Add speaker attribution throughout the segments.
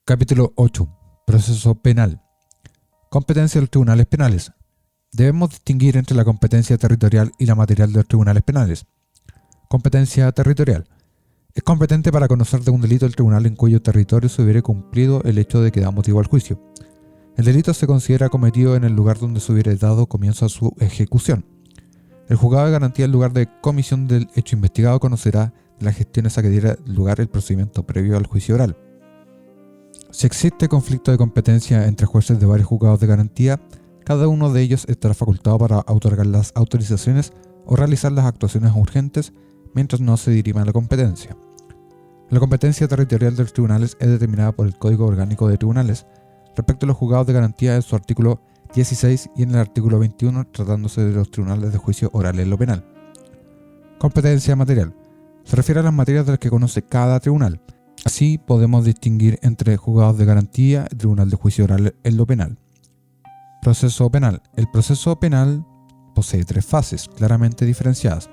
Speaker 1: Capítulo 8. Proceso penal. Competencia de los tribunales penales. Debemos distinguir entre la competencia territorial y la material de los tribunales penales. Competencia territorial. Es competente para conocer de un delito el tribunal en cuyo territorio se hubiere cumplido el hecho de que da motivo al juicio. El delito se considera cometido en el lugar donde se hubiere dado comienzo a su ejecución. El juzgado de garantía, en lugar de comisión del hecho investigado, conocerá de las gestiones a que diera lugar el procedimiento previo al juicio oral. Si existe conflicto de competencia entre jueces de varios juzgados de garantía, cada uno de ellos estará facultado para otorgar las autorizaciones o realizar las actuaciones urgentes mientras no se dirima la competencia. La competencia territorial de los tribunales es determinada por el Código Orgánico de Tribunales respecto a los juzgados de garantía en su artículo 16 y en el artículo 21, tratándose de los tribunales de juicio oral en lo penal. Competencia material. Se refiere a las materias de las que conoce cada tribunal. Así podemos distinguir entre juzgados de garantía y tribunal de juicio oral en lo penal. Proceso penal. El proceso penal posee tres fases claramente diferenciadas.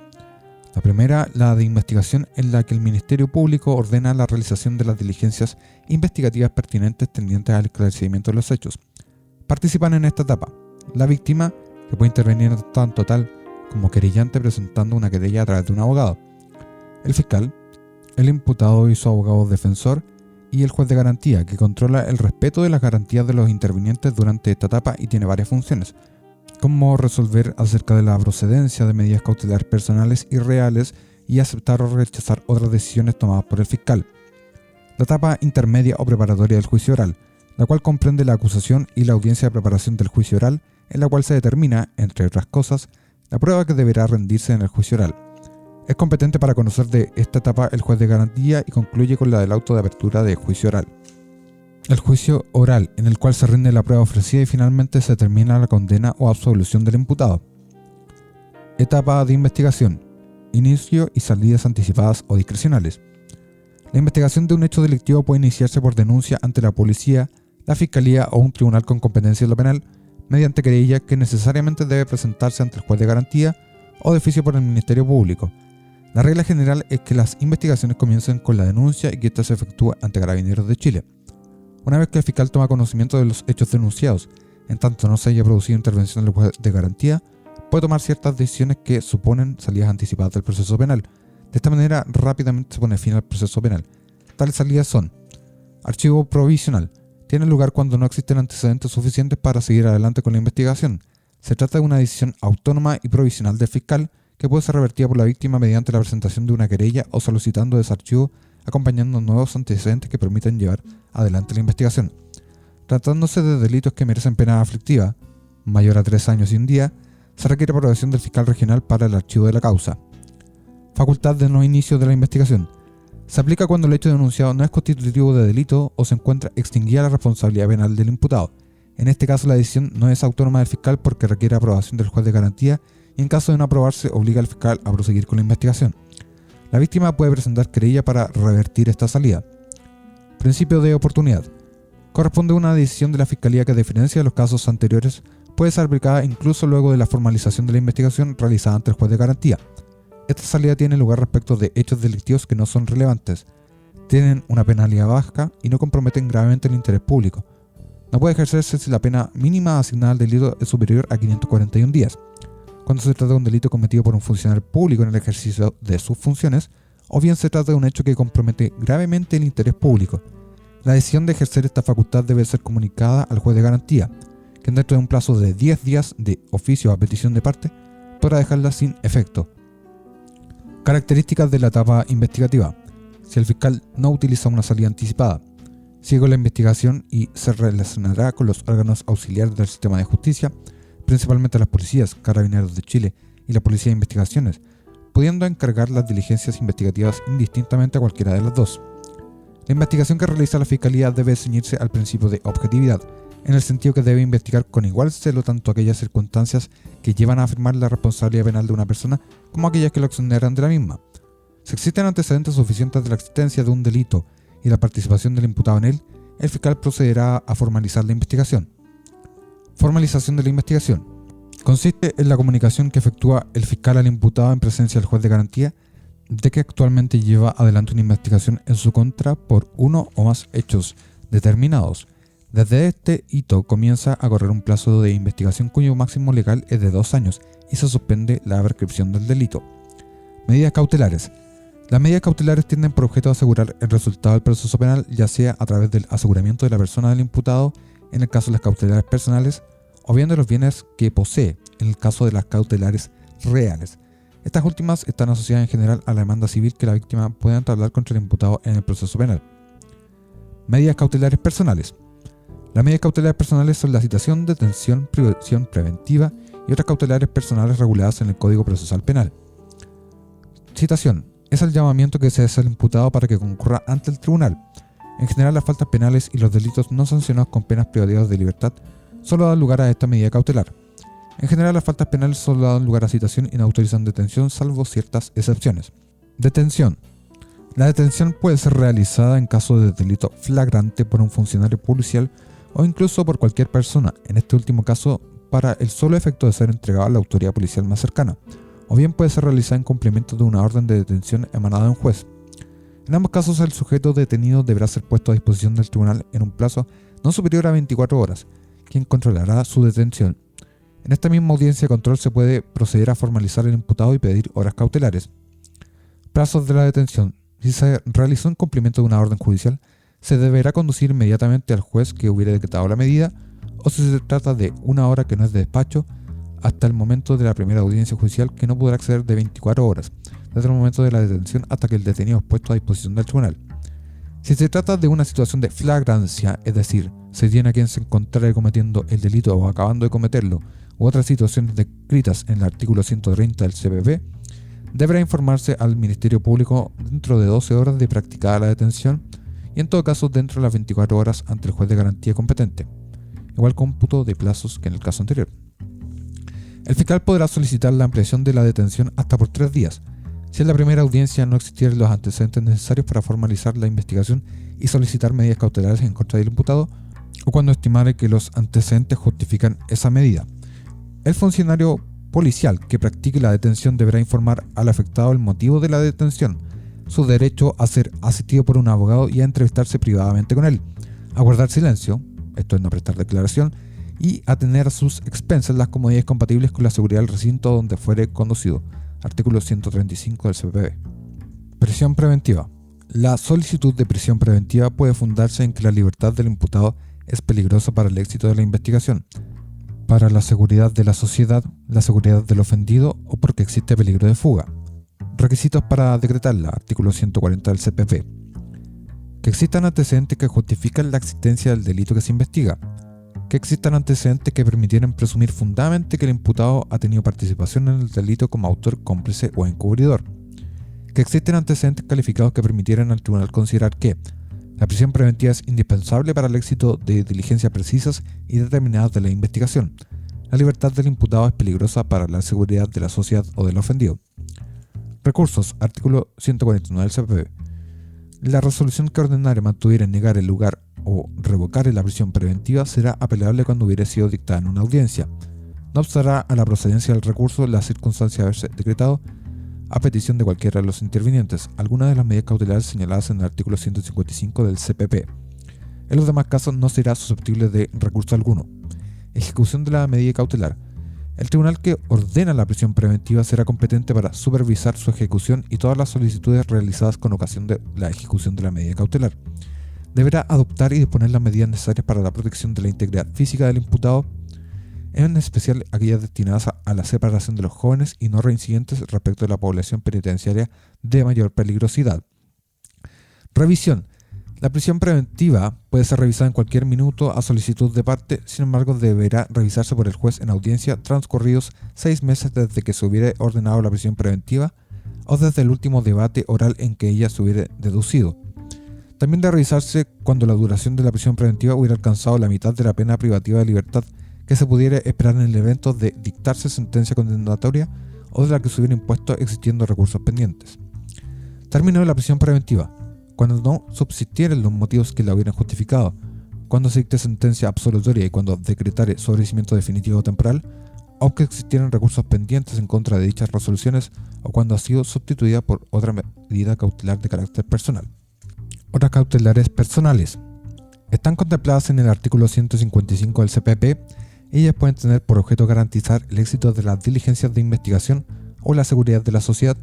Speaker 1: La primera, la de investigación, en la que el Ministerio Público ordena la realización de las diligencias investigativas pertinentes tendientes al esclarecimiento de los hechos. Participan en esta etapa la víctima, que puede intervenir tanto tal como querellante presentando una querella a través de un abogado, el fiscal, el imputado y su abogado defensor, y el juez de garantía, que controla el respeto de las garantías de los intervinientes durante esta etapa y tiene varias funciones, como resolver acerca de la procedencia de medidas cautelares personales y reales y aceptar o rechazar otras decisiones tomadas por el fiscal. La etapa intermedia o preparatoria del juicio oral, la cual comprende la acusación y la audiencia de preparación del juicio oral, en la cual se determina, entre otras cosas, la prueba que deberá rendirse en el juicio oral. Es competente para conocer de esta etapa el juez de garantía y concluye con la del auto de apertura de juicio oral. El juicio oral, en el cual se rinde la prueba ofrecida y finalmente se determina la condena o absolución del imputado. Etapa de investigación. Inicio y salidas anticipadas o discrecionales. La investigación de un hecho delictivo puede iniciarse por denuncia ante la policía, la fiscalía o un tribunal con competencia en lo penal, mediante querella que necesariamente debe presentarse ante el juez de garantía o de oficio por el Ministerio Público. La regla general es que las investigaciones comiencen con la denuncia y que ésta se efectúe ante Carabineros de Chile. Una vez que el fiscal toma conocimiento de los hechos denunciados, en tanto no se haya producido intervención del juez de garantía, puede tomar ciertas decisiones que suponen salidas anticipadas del proceso penal. De esta manera, rápidamente se pone fin al proceso penal. Tales salidas son: archivo provisional. Tiene lugar cuando no existen antecedentes suficientes para seguir adelante con la investigación. Se trata de una decisión autónoma y provisional del fiscal que puede ser revertida por la víctima mediante la presentación de una querella o solicitando desarchivo acompañando nuevos antecedentes que permitan llevar adelante la investigación. Tratándose de delitos que merecen pena aflictiva, mayor a 3 años y un día, se requiere aprobación del fiscal regional para el archivo de la causa. Facultad de no inicio de la investigación. Se aplica cuando el hecho denunciado no es constitutivo de delito o se encuentra extinguida la responsabilidad penal del imputado. En este caso, la decisión no es autónoma del fiscal porque requiere aprobación del juez de garantía y en caso de no aprobarse, obliga al fiscal a proseguir con la investigación. La víctima puede presentar querella para revertir esta salida. Principio de oportunidad. Corresponde a una decisión de la Fiscalía que, a diferencia de los casos anteriores, puede ser aplicada incluso luego de la formalización de la investigación realizada ante el juez de garantía. Esta salida tiene lugar respecto de hechos delictivos que no son relevantes, tienen una penalidad baja y no comprometen gravemente el interés público. No puede ejercerse si la pena mínima asignada al delito es superior a 541 días. Cuando se trata de un delito cometido por un funcionario público en el ejercicio de sus funciones, o bien se trata de un hecho que compromete gravemente el interés público. La decisión de ejercer esta facultad debe ser comunicada al juez de garantía, que dentro de un plazo de 10 días de oficio a petición de parte, podrá dejarla sin efecto. Características de la etapa investigativa. Si el fiscal no utiliza una salida anticipada, sigue con la investigación y se relacionará con los órganos auxiliares del sistema de justicia, principalmente las policías, Carabineros de Chile y la Policía de Investigaciones, pudiendo encargar las diligencias investigativas indistintamente a cualquiera de las dos. La investigación que realiza la Fiscalía debe ceñirse al principio de objetividad, en el sentido que debe investigar con igual celo tanto aquellas circunstancias que llevan a afirmar la responsabilidad penal de una persona como aquellas que lo exoneran de la misma. Si existen antecedentes suficientes de la existencia de un delito y la participación del imputado en él, el fiscal procederá a formalizar la investigación. Formalización de la investigación. Consiste en la comunicación que efectúa el fiscal al imputado en presencia del juez de garantía de que actualmente lleva adelante una investigación en su contra por uno o más hechos determinados. Desde este hito comienza a correr un plazo de investigación cuyo máximo legal es de 2 años y se suspende la prescripción del delito. Medidas cautelares. Las medidas cautelares tienen por objeto asegurar el resultado del proceso penal, ya sea a través del aseguramiento de la persona del imputado, en el caso de las cautelares personales, o bien de los bienes que posee, en el caso de las cautelares reales. Estas últimas están asociadas en general a la demanda civil que la víctima puede entablar contra el imputado en el proceso penal. Medidas cautelares personales. Las medidas cautelares personales son la citación, detención, prisión preventiva y otras cautelares personales reguladas en el Código Procesal Penal. Citación. Es el llamamiento que se hace al imputado para que concurra ante el tribunal. En general, las faltas penales y los delitos no sancionados con penas privativas de libertad solo dan lugar a esta medida cautelar. En general, las faltas penales solo dan lugar a citación y no autorizan detención, salvo ciertas excepciones. Detención. La detención puede ser realizada en caso de delito flagrante por un funcionario policial o incluso por cualquier persona, en este último caso para el solo efecto de ser entregado a la autoridad policial más cercana, o bien puede ser realizada en cumplimiento de una orden de detención emanada de un juez. En ambos casos, el sujeto detenido deberá ser puesto a disposición del tribunal en un plazo no superior a 24 horas, quien controlará su detención. En esta misma audiencia de control se puede proceder a formalizar al imputado y pedir horas cautelares. Plazos de la detención. Si se realizó en cumplimiento de una orden judicial, se deberá conducir inmediatamente al juez que hubiera decretado la medida, o si se trata de una hora que no es de despacho, hasta el momento de la primera audiencia judicial, que no podrá exceder de 24 horas, desde el momento de la detención hasta que el detenido es puesto a disposición del tribunal. Si se trata de una situación de flagrancia, es decir, se tiene a quien se encontrare cometiendo el delito o acabando de cometerlo, u otras situaciones descritas en el artículo 130 del CPP, deberá informarse al Ministerio Público dentro de 12 horas de practicada la detención y en todo caso dentro de las 24 horas ante el juez de garantía competente, igual cómputo de plazos que en el caso anterior. El fiscal podrá solicitar la ampliación de la detención hasta por 3 días, si en la primera audiencia no existieran los antecedentes necesarios para formalizar la investigación y solicitar medidas cautelares en contra del imputado, o cuando estimare que los antecedentes justifican esa medida. El funcionario policial que practique la detención deberá informar al afectado el motivo de la detención, su derecho a ser asistido por un abogado y a entrevistarse privadamente con él, a guardar silencio, esto es no prestar declaración, y a tener a sus expensas las comodidades compatibles con la seguridad del recinto donde fuere conducido. Artículo 135 del CPP. Prisión preventiva. La solicitud de prisión preventiva puede fundarse en que la libertad del imputado es peligrosa para el éxito de la investigación, para la seguridad de la sociedad, la seguridad del ofendido o porque existe peligro de fuga. Requisitos para decretarla. Artículo 140 del CPP. Que existan antecedentes que justifican la existencia del delito que se investiga. Que existan antecedentes que permitieran presumir fundadamente que el imputado ha tenido participación en el delito como autor, cómplice o encubridor. Que existen antecedentes calificados que permitieran al tribunal considerar que la prisión preventiva es indispensable para el éxito de diligencias precisas y determinadas de la investigación. La libertad del imputado es peligrosa para la seguridad de la sociedad o del ofendido. Recursos. Artículo 149 del CPP. La resolución que ordenare, mantuviera, negar el lugar o revocar la prisión preventiva será apelable cuando hubiere sido dictada en una audiencia. No obstará a la procedencia del recurso la circunstancia de haberse decretado a petición de cualquiera de los intervinientes algunas de las medidas cautelares señaladas en el artículo 155 del CPP. En los demás casos no será susceptible de recurso alguno. Ejecución de la medida cautelar. El tribunal que ordena la prisión preventiva será competente para supervisar su ejecución y todas las solicitudes realizadas con ocasión de la ejecución de la medida cautelar. Deberá adoptar y disponer las medidas necesarias para la protección de la integridad física del imputado, en especial aquellas destinadas a la separación de los jóvenes y no reincidentes respecto de la población penitenciaria de mayor peligrosidad. Revisión. La prisión preventiva puede ser revisada en cualquier minuto a solicitud de parte, sin embargo deberá revisarse por el juez en audiencia transcurridos 6 meses desde que se hubiere ordenado la prisión preventiva o desde el último debate oral en que ella se hubiere deducido. También debe revisarse cuando la duración de la prisión preventiva hubiera alcanzado la mitad de la pena privativa de libertad que se pudiera esperar en el evento de dictarse sentencia condenatoria o de la que se hubiera impuesto existiendo recursos pendientes. Término de la prisión preventiva. Cuando no subsistieren los motivos que la hubieran justificado, cuando se dicte sentencia absolutoria y cuando decretare sobreseimiento definitivo o temporal, o que existieran recursos pendientes en contra de dichas resoluciones o cuando ha sido sustituida por otra medida cautelar de carácter personal. Otras cautelares personales. Están contempladas en el artículo 155 del CPP. Ellas pueden tener por objeto garantizar el éxito de las diligencias de investigación o la seguridad de la sociedad,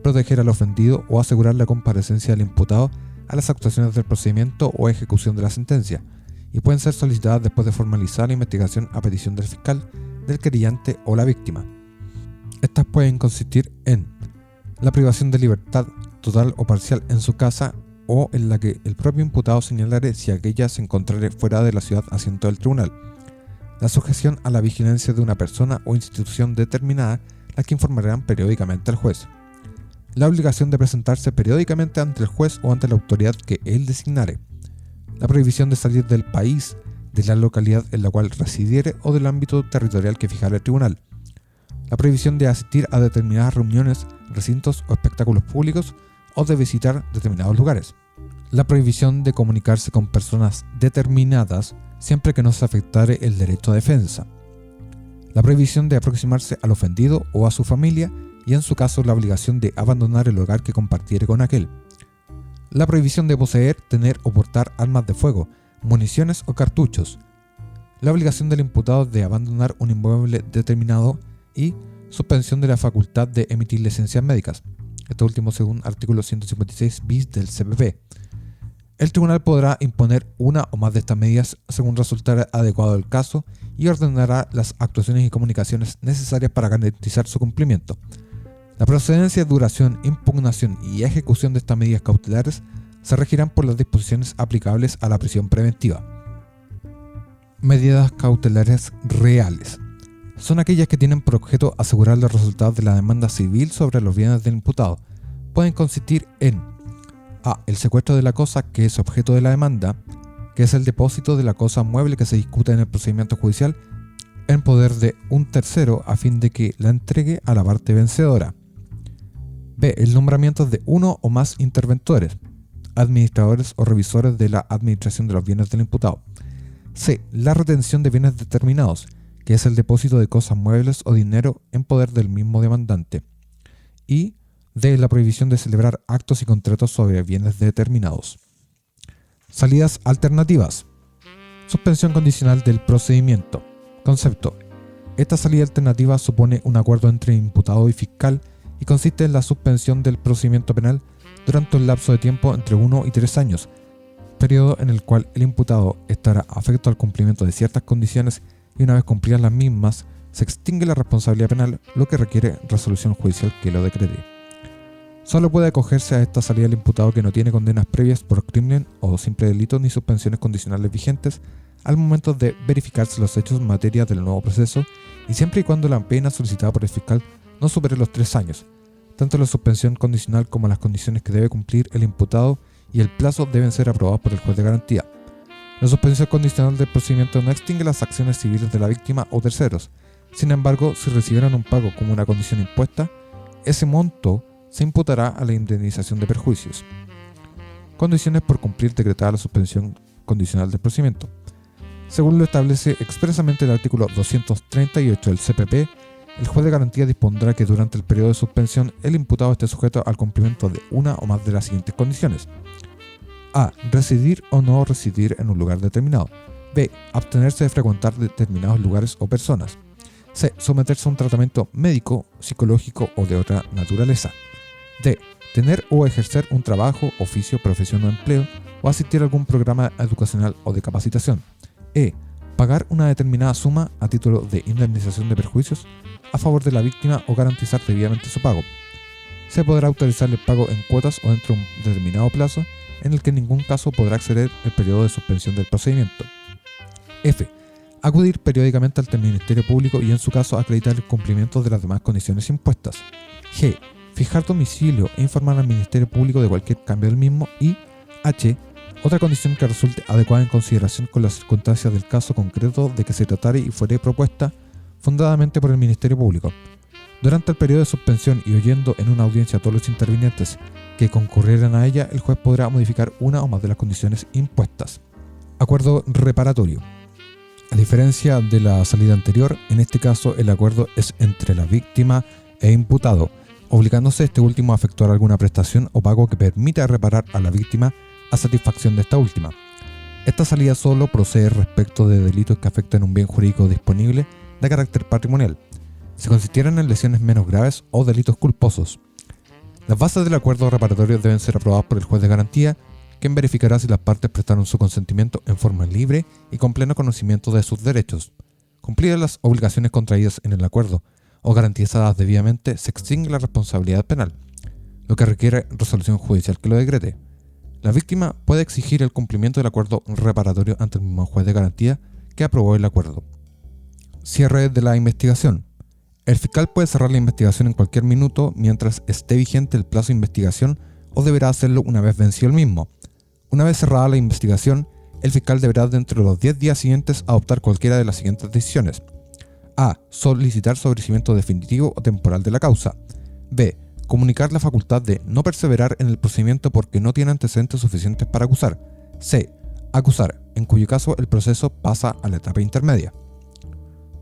Speaker 1: proteger al ofendido o asegurar la comparecencia del imputado a las actuaciones del procedimiento o ejecución de la sentencia, y pueden ser solicitadas después de formalizar la investigación a petición del fiscal, del querellante o la víctima. Estas pueden consistir en la privación de libertad total o parcial en su casa o en la que el propio imputado señalare si aquella se encontrare fuera de la ciudad asiento del tribunal, la sujeción a la vigilancia de una persona o institución determinada, las que informarán periódicamente al juez, la obligación de presentarse periódicamente ante el juez o ante la autoridad que él designare, la prohibición de salir del país, de la localidad en la cual residiere o del ámbito territorial que fijare el tribunal, la prohibición de asistir a determinadas reuniones, recintos o espectáculos públicos o de visitar determinados lugares, la prohibición de comunicarse con personas determinadas siempre que no se afectare el derecho a defensa, la prohibición de aproximarse al ofendido o a su familia y en su caso la obligación de abandonar el hogar que compartiere con aquel, la prohibición de poseer, tener o portar armas de fuego, municiones o cartuchos, la obligación del imputado de abandonar un inmueble determinado y suspensión de la facultad de emitir licencias médicas, esto último según artículo 156 bis del CPP. El tribunal podrá imponer una o más de estas medidas según resultare adecuado el caso y ordenará las actuaciones y comunicaciones necesarias para garantizar su cumplimiento. La procedencia, duración, impugnación y ejecución de estas medidas cautelares se regirán por las disposiciones aplicables a la prisión preventiva. Medidas cautelares reales. Son aquellas que tienen por objeto asegurar los resultados de la demanda civil sobre los bienes del imputado. Pueden consistir en a. El secuestro de la cosa que es objeto de la demanda, que es el depósito de la cosa mueble que se discute en el procedimiento judicial en poder de un tercero a fin de que la entregue a la parte vencedora. B. El nombramiento de uno o más interventores, administradores o revisores de la administración de los bienes del imputado. C. La retención de bienes determinados, que es el depósito de cosas muebles o dinero en poder del mismo demandante. Y D. La prohibición de celebrar actos y contratos sobre bienes determinados. Salidas alternativas. Suspensión condicional del procedimiento. Concepto. Esta salida alternativa supone un acuerdo entre imputado y fiscal y consiste en la suspensión del procedimiento penal durante un lapso de tiempo entre 1 y 3 años, periodo en el cual el imputado estará afecto al cumplimiento de ciertas condiciones y una vez cumplidas las mismas, se extingue la responsabilidad penal, lo que requiere resolución judicial que lo decrete. Solo puede acogerse a esta salida el imputado que no tiene condenas previas por crimen o simple delito ni suspensiones condicionales vigentes al momento de verificarse los hechos en materia del nuevo proceso y siempre y cuando la pena solicitada por el fiscal no supere los 3 años. Tanto la suspensión condicional como las condiciones que debe cumplir el imputado y el plazo deben ser aprobados por el juez de garantía. La suspensión condicional del procedimiento no extingue las acciones civiles de la víctima o terceros. Sin embargo, si recibieran un pago como una condición impuesta, ese monto se imputará a la indemnización de perjuicios. Condiciones por cumplir decretada la suspensión condicional del procedimiento. Según lo establece expresamente el artículo 238 del CPP, el juez de garantía dispondrá que durante el periodo de suspensión el imputado esté sujeto al cumplimiento de una o más de las siguientes condiciones. A. Residir o no residir en un lugar determinado. B. Abstenerse de frecuentar determinados lugares o personas. C. Someterse a un tratamiento médico, psicológico o de otra naturaleza. D. Tener o ejercer un trabajo, oficio, profesión o empleo o asistir a algún programa educacional o de capacitación. E. Pagar una determinada suma a título de indemnización de perjuicios a favor de la víctima o garantizar debidamente su pago. Se podrá autorizar el pago en cuotas o dentro de un determinado plazo en el que en ningún caso podrá exceder el periodo de suspensión del procedimiento. F. Acudir periódicamente ante el Ministerio Público y en su caso acreditar el cumplimiento de las demás condiciones impuestas. G. Fijar domicilio e informar al Ministerio Público de cualquier cambio del mismo. Y H. Otra condición que resulte adecuada en consideración con las circunstancias del caso concreto de que se tratare y fuere propuesta fundadamente por el Ministerio Público. Durante el periodo de suspensión y oyendo en una audiencia a todos los intervinientes que concurrieran a ella, el juez podrá modificar una o más de las condiciones impuestas. Acuerdo reparatorio. A diferencia de la salida anterior, en este caso el acuerdo es entre la víctima e imputado, obligándose este último a efectuar alguna prestación o pago que permita reparar a la víctima a satisfacción de esta última. Esta salida solo procede respecto de delitos que afectan un bien jurídico disponible de carácter patrimonial, si consistieran en lesiones menos graves o delitos culposos. Las bases del acuerdo reparatorio deben ser aprobadas por el juez de garantía, quien verificará si las partes prestaron su consentimiento en forma libre y con pleno conocimiento de sus derechos. Cumplidas las obligaciones contraídas en el acuerdo o garantizadas debidamente, se extingue la responsabilidad penal, lo que requiere resolución judicial que lo decrete. La víctima puede exigir el cumplimiento del acuerdo reparatorio ante el mismo juez de garantía que aprobó el acuerdo. Cierre de la investigación. El fiscal puede cerrar la investigación en cualquier minuto mientras esté vigente el plazo de investigación o deberá hacerlo una vez vencido el mismo. Una vez cerrada la investigación, el fiscal deberá dentro de los 10 días siguientes adoptar cualquiera de las siguientes decisiones. A. Solicitar sobreseimiento definitivo o temporal de la causa. B. Comunicar la facultad de no perseverar en el procedimiento porque no tiene antecedentes suficientes para acusar. C. Acusar, en cuyo caso el proceso pasa a la etapa intermedia.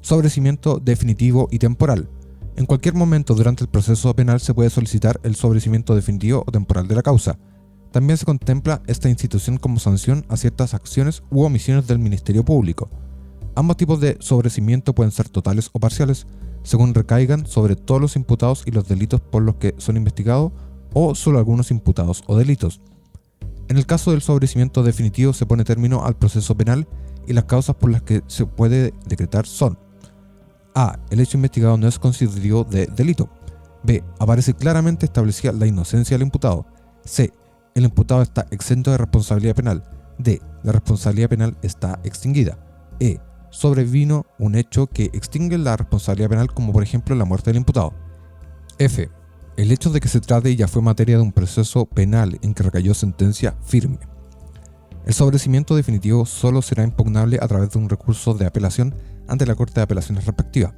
Speaker 1: Sobreseimiento definitivo y temporal. En cualquier momento durante el proceso penal se puede solicitar el sobreseimiento definitivo o temporal de la causa. También se contempla esta institución como sanción a ciertas acciones u omisiones del Ministerio Público. Ambos tipos de sobreseimiento pueden ser totales o parciales, según recaigan sobre todos los imputados y los delitos por los que son investigados o solo algunos imputados o delitos. En el caso del sobreseimiento definitivo se pone término al proceso penal y las causas por las que se puede decretar son: A. El hecho investigado no es constitutivo de delito. B. Aparece claramente establecida la inocencia del imputado. C. El imputado está exento de responsabilidad penal. D. La responsabilidad penal está extinguida. E. Sobrevino un hecho que extingue la responsabilidad penal, como por ejemplo la muerte del imputado. F. El hecho de que se trate ya fue materia de un proceso penal en que recayó sentencia firme. El sobreseimiento definitivo solo será impugnable a través de un recurso de apelación ante la Corte de Apelaciones respectiva.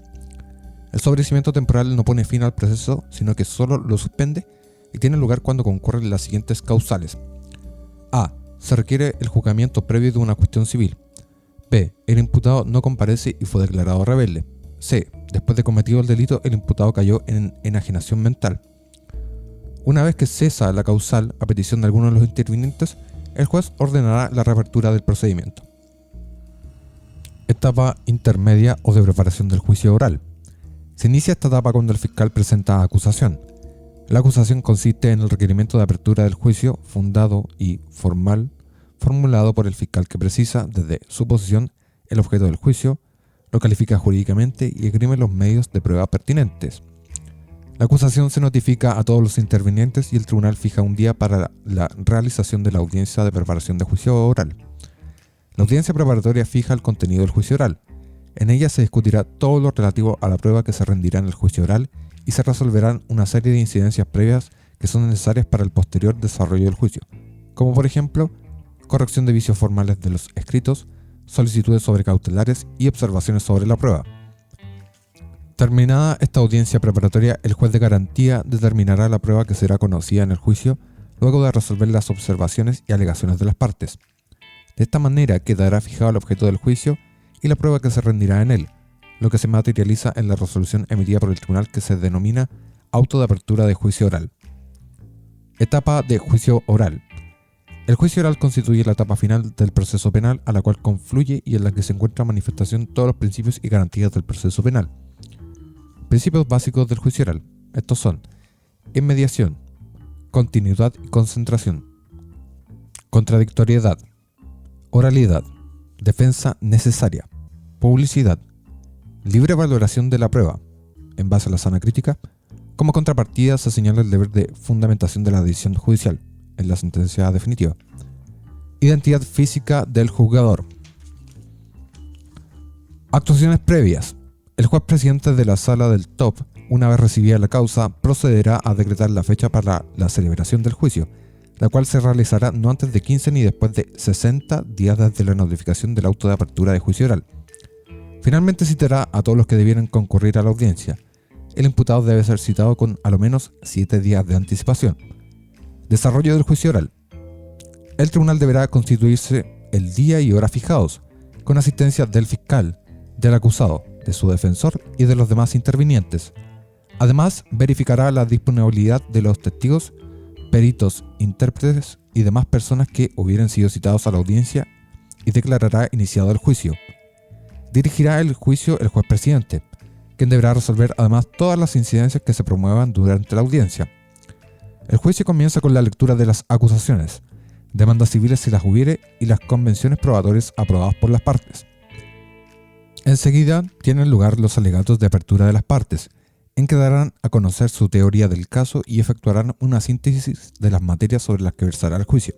Speaker 1: El sobreseimiento temporal no pone fin al proceso, sino que solo lo suspende y tiene lugar cuando concurren las siguientes causales. A. Se requiere el juzgamiento previo de una cuestión civil. B. El imputado no comparece y fue declarado rebelde. C. Después de cometido el delito, el imputado cayó en enajenación mental. Una vez que cesa la causal a petición de alguno de los intervinientes, el juez ordenará la reapertura del procedimiento. Etapa intermedia o de preparación del juicio oral. Se inicia esta etapa cuando el fiscal presenta acusación. La acusación consiste en el requerimiento de apertura del juicio fundado y formal formulado por el fiscal, que precisa desde su posición el objeto del juicio, lo califica jurídicamente y esgrime los medios de prueba pertinentes. La acusación se notifica a todos los intervinientes y el tribunal fija un día para la realización de la audiencia de preparación de juicio oral. La audiencia preparatoria fija el contenido del juicio oral. En ella se discutirá todo lo relativo a la prueba que se rendirá en el juicio oral y se resolverán una serie de incidencias previas que son necesarias para el posterior desarrollo del juicio, como por ejemplo corrección de vicios formales de los escritos, solicitudes sobrecautelares y observaciones sobre la prueba. Terminada esta audiencia preparatoria, el juez de garantía determinará la prueba que será conocida en el juicio luego de resolver las observaciones y alegaciones de las partes. De esta manera quedará fijado el objeto del juicio y la prueba que se rendirá en él, lo que se materializa en la resolución emitida por el tribunal, que se denomina auto de apertura de juicio oral. Etapa de juicio oral. El juicio oral constituye la etapa final del proceso penal, a la cual confluye y en la que se encuentra manifestación todos los principios y garantías del proceso penal. Principios básicos del juicio oral. Estos son: inmediación, continuidad y concentración, contradictoriedad, oralidad, defensa necesaria, publicidad, libre valoración de la prueba, en base a la sana crítica. Como contrapartida se señala el deber de fundamentación de la decisión judicial en la sentencia definitiva. Identidad física del juzgador. Actuaciones previas. El juez presidente de la sala del TOP, una vez recibida la causa, procederá a decretar la fecha para la celebración del juicio, la cual se realizará no antes de 15 ni después de 60 días desde la notificación del auto de apertura de juicio oral. Finalmente citará a todos los que debieran concurrir a la audiencia. El imputado debe ser citado con a lo menos 7 días de anticipación. Desarrollo del juicio oral. El tribunal deberá constituirse el día y hora fijados, con asistencia del fiscal, del acusado, de su defensor y de los demás intervinientes. Además, verificará la disponibilidad de los testigos, peritos, intérpretes y demás personas que hubieran sido citados a la audiencia y declarará iniciado el juicio. Dirigirá el juicio el juez presidente, quien deberá resolver además todas las incidencias que se promuevan durante la audiencia. El juicio comienza con la lectura de las acusaciones, demandas civiles si las hubiere y las convenciones probatorias aprobadas por las partes. Enseguida tienen lugar los alegatos de apertura de las partes, en que darán a conocer su teoría del caso y efectuarán una síntesis de las materias sobre las que versará el juicio.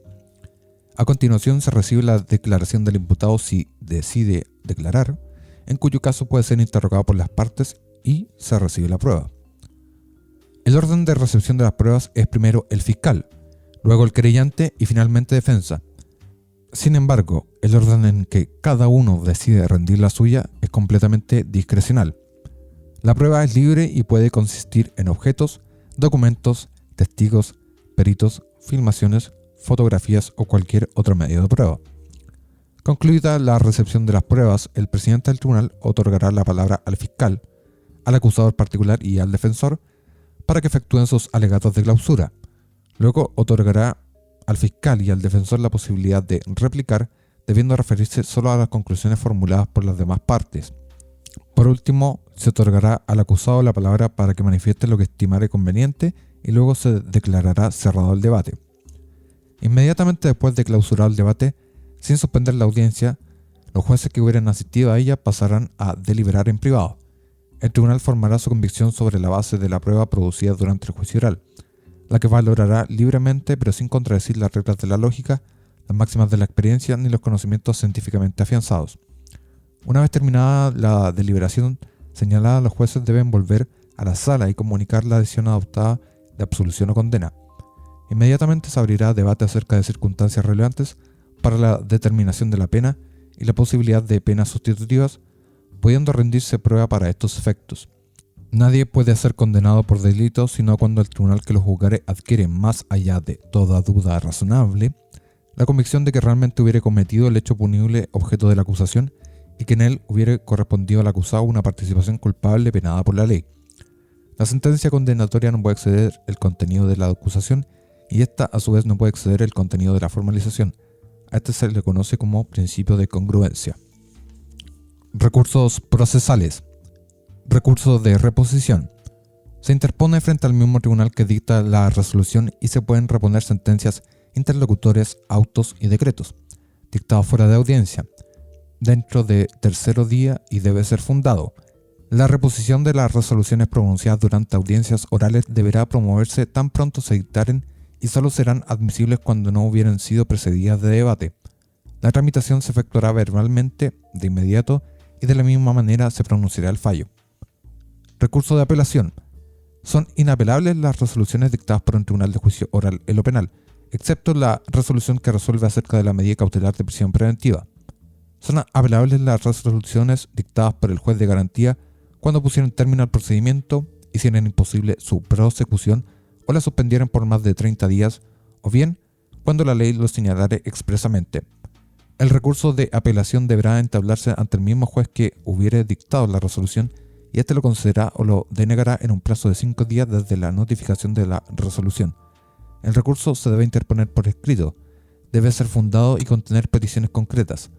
Speaker 1: A continuación se recibe la declaración del imputado si decide declarar, en cuyo caso puede ser interrogado por las partes y se recibe la prueba. El orden de recepción de las pruebas es primero el fiscal, luego el querellante y finalmente defensa. Sin embargo, el orden en que cada uno decide rendir la suya es completamente discrecional. La prueba es libre y puede consistir en objetos, documentos, testigos, peritos, filmaciones, fotografías o cualquier otro medio de prueba. Concluida la recepción de las pruebas, el presidente del tribunal otorgará la palabra al fiscal, al acusador particular y al defensor para que efectúen sus alegatos de clausura. Luego otorgará al fiscal y al defensor la posibilidad de replicar, debiendo referirse solo a las conclusiones formuladas por las demás partes. Por último, se otorgará al acusado la palabra para que manifieste lo que estimare conveniente y luego se declarará cerrado el debate. Inmediatamente después de clausurado el debate, sin suspender la audiencia, los jueces que hubieran asistido a ella pasarán a deliberar en privado. El tribunal formará su convicción sobre la base de la prueba producida durante el juicio oral, la que valorará libremente pero sin contradecir las reglas de la lógica, las máximas de la experiencia ni los conocimientos científicamente afianzados. Una vez terminada la deliberación señalada, los jueces deben volver a la sala y comunicar la decisión adoptada de absolución o condena. Inmediatamente se abrirá debate acerca de circunstancias relevantes para la determinación de la pena y la posibilidad de penas sustitutivas, pudiendo rendirse prueba para estos efectos. Nadie puede ser condenado por delito sino cuando el tribunal que lo juzgare adquiere, más allá de toda duda razonable, la convicción de que realmente hubiere cometido el hecho punible objeto de la acusación y que en él hubiere correspondido al acusado una participación culpable penada por la ley. La sentencia condenatoria no puede exceder el contenido de la acusación y ésta a su vez no puede exceder el contenido de la formalización. A este se le conoce como principio de congruencia. Recursos procesales. Recurso de reposición. Se interpone frente al mismo tribunal que dicta la resolución y se pueden reponer sentencias, interlocutores, autos y decretos, dictados fuera de audiencia, dentro de tercero día y debe ser fundado. La reposición de las resoluciones pronunciadas durante audiencias orales deberá promoverse tan pronto se dictaren y solo serán admisibles cuando no hubieran sido precedidas de debate. La tramitación se efectuará verbalmente de inmediato y de la misma manera se pronunciará el fallo. Recurso de apelación. Son inapelables las resoluciones dictadas por un tribunal de juicio oral en lo penal, excepto la resolución que resuelve acerca de la medida cautelar de prisión preventiva. Son apelables las resoluciones dictadas por el juez de garantía cuando pusieron término al procedimiento, hicieron imposible su prosecución o la suspendieron por más de 30 días, o bien cuando la ley lo señalare expresamente. El recurso de apelación deberá entablarse ante el mismo juez que hubiere dictado la resolución y éste lo concederá o lo denegará en un plazo de 5 días desde la notificación de la resolución. El recurso se debe interponer por escrito, debe ser fundado y contener peticiones concretas.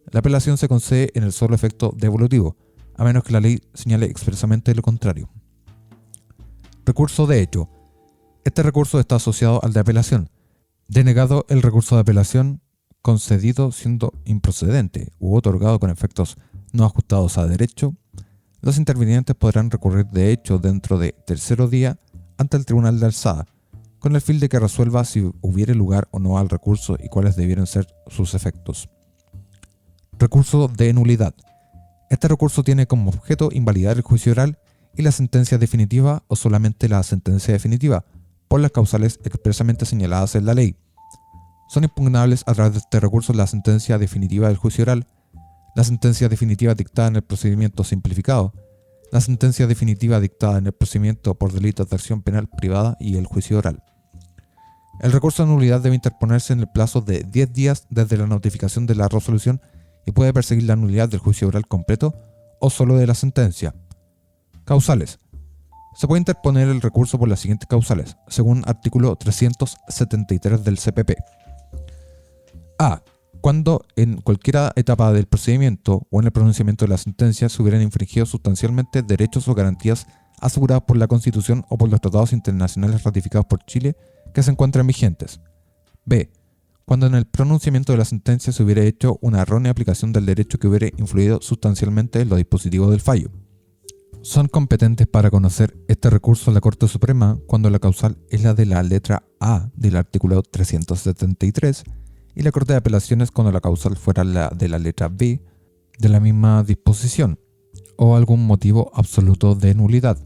Speaker 1: La apelación se concede en el solo efecto devolutivo, a menos que la ley señale expresamente lo contrario. Recurso de hecho. Este recurso está asociado al de apelación. Denegado el recurso de apelación, concedido siendo improcedente u otorgado con efectos no ajustados a derecho, los intervinientes podrán recurrir de hecho dentro de tercero día ante el tribunal de alzada, con el fin de que resuelva si hubiere lugar o no al recurso y cuáles debieran ser sus efectos. Recurso de nulidad. Este recurso tiene como objeto invalidar el juicio oral y la sentencia definitiva o solamente la sentencia definitiva, por las causales expresamente señaladas en la ley. Son impugnables a través de este recurso la sentencia definitiva del juicio oral, la sentencia definitiva dictada en el procedimiento simplificado, la sentencia definitiva dictada en el procedimiento por delitos de acción penal privada y el juicio oral. El recurso de nulidad debe interponerse en el plazo de 10 días desde la notificación de la resolución y puede perseguir la nulidad del juicio oral completo o solo de la sentencia. Causales. Se puede interponer el recurso por las siguientes causales, según artículo 373 del CPP. A. cuando en cualquier etapa del procedimiento o en el pronunciamiento de la sentencia se hubieran infringido sustancialmente derechos o garantías aseguradas por la Constitución o por los tratados internacionales ratificados por Chile que se encuentran vigentes. B. Cuando en el pronunciamiento de la sentencia se hubiera hecho una errónea aplicación del derecho que hubiera influido sustancialmente en los dispositivos del fallo. Son competentes para conocer este recurso a la Corte Suprema cuando la causal es la de la letra A del artículo 373 y la Corte de Apelaciones cuando la causal fuera la de la letra B de la misma disposición o algún motivo absoluto de nulidad,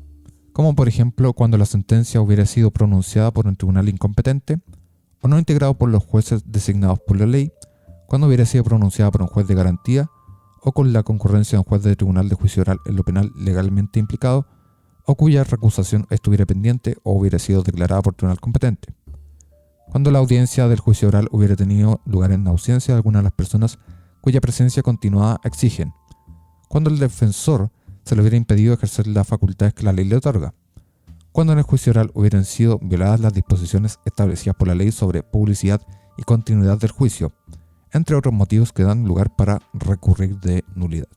Speaker 1: como por ejemplo cuando la sentencia hubiera sido pronunciada por un tribunal incompetente o no integrado por los jueces designados por la ley, cuando hubiera sido pronunciada por un juez de garantía o con la concurrencia de un juez de tribunal de juicio oral en lo penal legalmente implicado, o cuya recusación estuviera pendiente o hubiera sido declarada por tribunal competente. Cuando la audiencia del juicio oral hubiera tenido lugar en ausencia de alguna de las personas cuya presencia continuada exigen. Cuando el defensor se le hubiera impedido ejercer las facultades que la ley le otorga. Cuando en el juicio oral hubieran sido violadas las disposiciones establecidas por la ley sobre publicidad y continuidad del juicio, entre otros motivos que dan lugar para recurrir de nulidad.